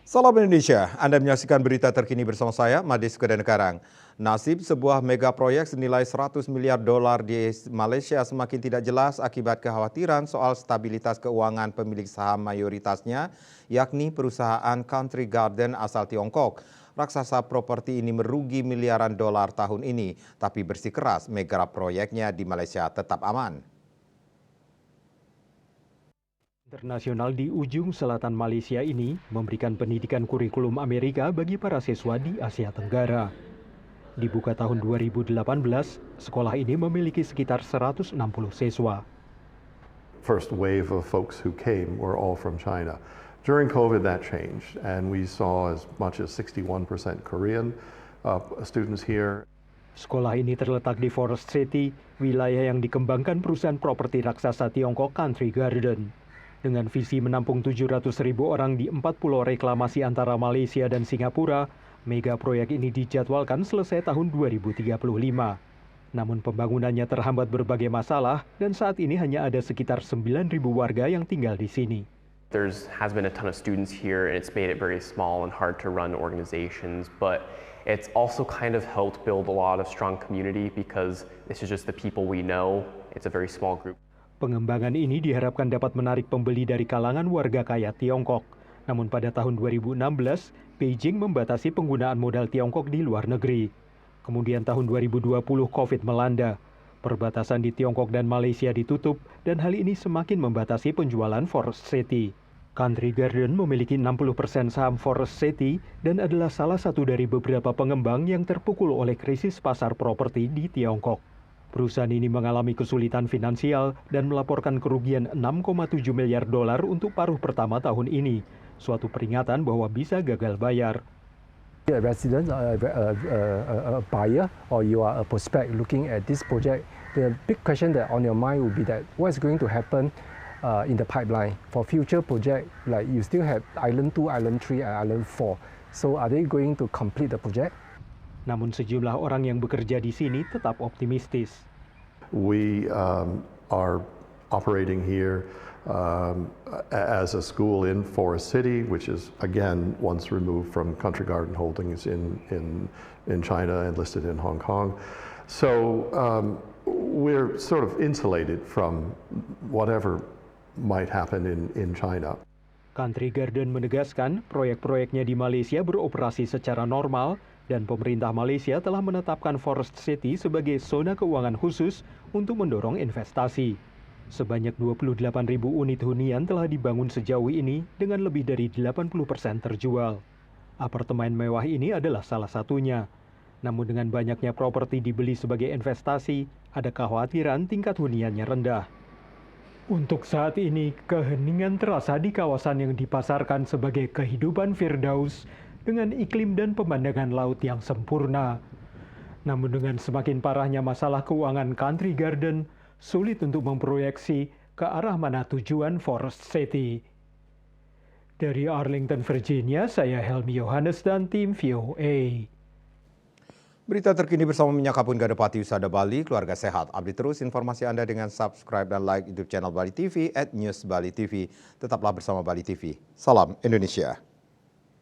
Salam Indonesia, Anda menyaksikan berita terkini bersama saya, Madis Kedenkarang. Nasib sebuah mega proyek senilai 100 miliar dolar di Malaysia semakin tidak jelas akibat kekhawatiran soal stabilitas keuangan pemilik saham mayoritasnya, yakni perusahaan Country Garden asal Tiongkok. Raksasa properti ini merugi miliaran dolar tahun ini, tapi bersikeras mega proyeknya di Malaysia tetap aman. Internasional di ujung selatan Malaysia ini memberikan pendidikan kurikulum Amerika bagi para siswa di Asia Tenggara. Dibuka tahun 2018, sekolah ini memiliki sekitar 160 siswa. First wave of folks who came were all from China. During COVID, that changed, and we saw as much as 61% Korean students here. Sekolah ini terletak di Forest City, wilayah yang dikembangkan perusahaan properti raksasa Tiongkok Country Garden. Dengan visi menampung 700.000 orang di 4 pulau reklamasi antara Malaysia dan Singapura, mega proyek ini dijadwalkan selesai tahun 2035. Namun pembangunannya terhambat berbagai masalah dan saat ini hanya ada sekitar 9.000 warga yang tinggal di sini. There has been a ton of students here and it's made it very small and hard to run organizations, but it's also kind of helped build a lot of strong community because this is just the people we know. It's a very small group. Pengembangan ini diharapkan dapat menarik pembeli dari kalangan warga kaya Tiongkok. Namun pada tahun 2016, Beijing membatasi penggunaan modal Tiongkok di luar negeri. Kemudian tahun 2020 COVID melanda. Perbatasan di Tiongkok dan Malaysia ditutup dan hal ini semakin membatasi penjualan Forest City. Country Garden memiliki 60% saham Forest City dan adalah salah satu dari beberapa pengembang yang terpukul oleh krisis pasar properti di Tiongkok. Perusahaan ini mengalami kesulitan finansial dan melaporkan kerugian 6,7 miliar dolar untuk paruh pertama tahun ini. Suatu peringatan bahwa bisa gagal bayar. A resident, a buyer, or you are a prospect looking at this project, the big question that on your mind will be that what is going to happen in the pipeline for future project, like you still have Island 2, Island 3, and Island 4. So are they going to complete the project? Namun sejumlah orang yang bekerja di sini tetap optimistis. We are operating here as a school in Forest City, which is again once removed from Country Garden Holdings in China and listed in Hong Kong. So we're sort of insulated from whatever might happen in China. Country Garden menegaskan proyek-proyeknya di Malaysia beroperasi secara normal dan pemerintah Malaysia telah menetapkan Forest City sebagai zona keuangan khusus untuk mendorong investasi. Sebanyak 28.000 unit hunian telah dibangun sejauh ini dengan lebih dari 80% terjual. Apartemen mewah ini adalah salah satunya. Namun dengan banyaknya properti dibeli sebagai investasi, ada kekhawatiran tingkat huniannya rendah. Untuk saat ini, keheningan terasa di kawasan yang dipasarkan sebagai kehidupan Firdaus dengan iklim dan pemandangan laut yang sempurna. Namun dengan semakin parahnya masalah keuangan Country Garden, sulit untuk memproyeksi ke arah mana tujuan Forest City. Dari Arlington, Virginia, saya Helmi Yohanes dan tim VOA. Berita terkini bersama Minyak Kapun Gadepati Usada Bali, keluarga sehat. Update terus informasi Anda dengan subscribe dan like YouTube channel Bali TV @newsbalitv. Tetaplah bersama Bali TV. Salam Indonesia.